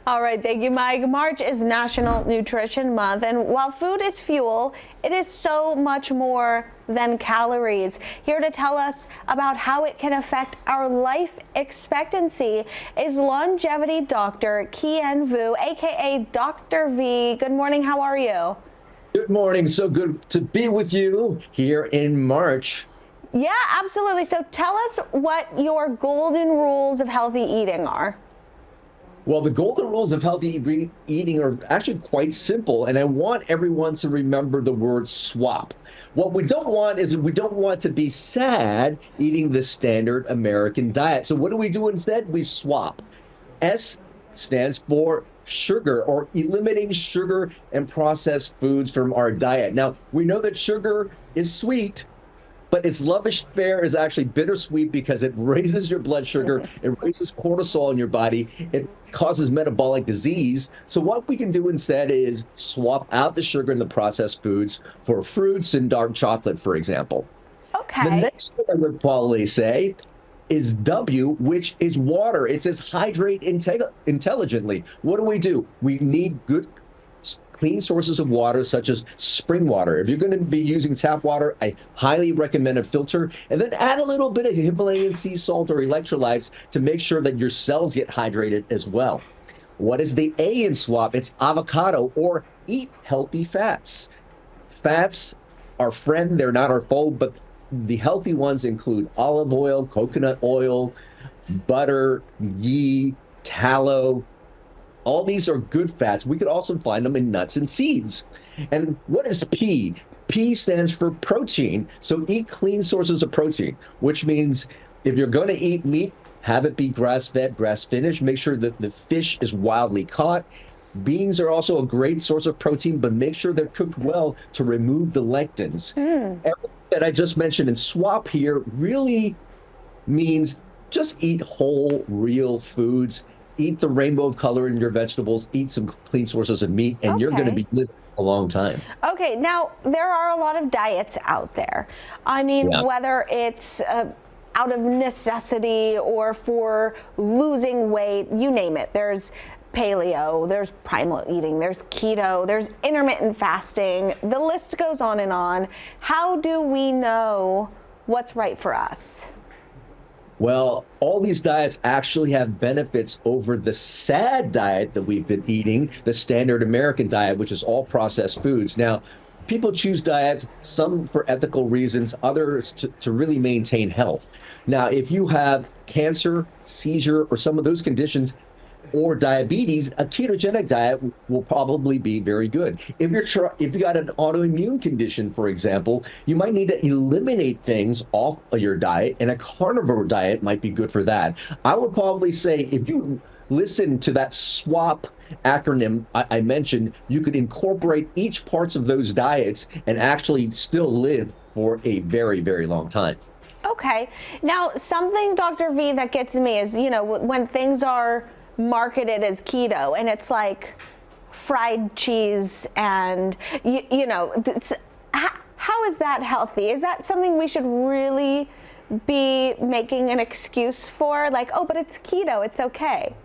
All right, thank you, Mike. March is National Nutrition Month, and while food is fuel, it is so much more than calories. Here to tell us about how it can affect our life expectancy is longevity doctor Kien Vu, aka Dr. V. Good morning, how are you? Good morning. So good to be with you here in March. Yeah, absolutely. So tell us what your golden rules of healthy eating are. Well, the golden rules of healthy eating are actually quite simple, and I want everyone to remember the word swap. What we don't want is we don't want to be sad eating the standard American diet. So what do we do instead? We swap. S stands for sugar, or eliminating sugar and processed foods from our diet. Now, we know that sugar is sweet, but its lavish fare is actually bittersweet because it raises your blood sugar, it raises cortisol in your body, it causes metabolic disease. So what we can do instead is swap out the sugar in the processed foods for fruits and dark chocolate, for example. The Okay. next thing I would probably say is W, which is water. It says hydrate intelligently. What do? We need good clean sources of water, such as spring water. If you're going to be using tap water, I highly recommend a filter, and then add a little bit of Himalayan sea salt or electrolytes to make sure that your cells get hydrated as well. What is the A in swap? It's avocado, or eat healthy fats. Fats are friend, they're not our foe, but the healthy ones include olive oil, coconut oil, butter, ghee, tallow. All these are good fats. We could also find them in nuts and seeds. And what is P? P stands for protein. So eat clean sources of protein, which means if you're going to eat meat, have it be grass-fed, grass-finished. Make sure that the fish is wildly caught. Beans are also a great source of protein, but make sure they're cooked well to remove the lectins. Everything that I just mentioned in swap here really means just eat whole, real foods. Eat the rainbow of color in your vegetables, eat some clean sources of meat, and you're going to Okay. be living a long time. Okay, now there are a lot of diets out there. I mean, Yeah. whether it's out of necessity or for losing weight, you name it. There's paleo, there's primal eating, there's keto, there's intermittent fasting. The list goes on and on. How do we know what's right for us? Well, all these diets actually have benefits over the sad diet that we've been eating, the standard American diet, which is all processed foods. Now, people choose diets, some for ethical reasons, others to really maintain health. Now, if you have cancer, seizure, or some of those conditions, or diabetes, a ketogenic diet will probably be very good. If you got an autoimmune condition, for example, you might need to eliminate things off of your diet, and a carnivore diet might be good for that. I would probably say if you listen to that SWAP acronym I mentioned, you could incorporate each parts of those diets and actually still live for a very, very long time. Okay. Now, something, Dr. V, that gets me is, when things are marketed as keto and it's like fried cheese and, how is that healthy? Is that something we should really be making an excuse for? Like, oh, but it's keto, it's okay.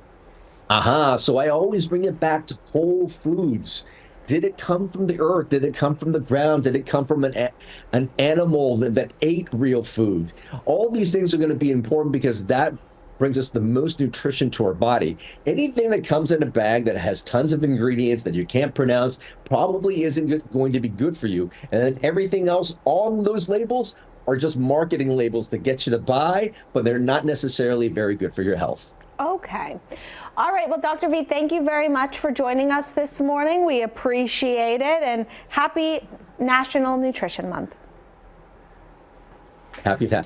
Aha. So I always bring it back to whole foods. Did it come from the earth? Did it come from the ground? Did it come from an animal that ate real food? All these things are going to be important because that brings us the most nutrition to our body. Anything that comes in a bag that has tons of ingredients that you can't pronounce probably isn't going to be good for you. And then everything else on those labels are just marketing labels that get you to buy, but they're not necessarily very good for your health. Okay. All right. Well, Dr. V, thank you very much for joining us this morning. We appreciate it, and happy National Nutrition Month. Happy to.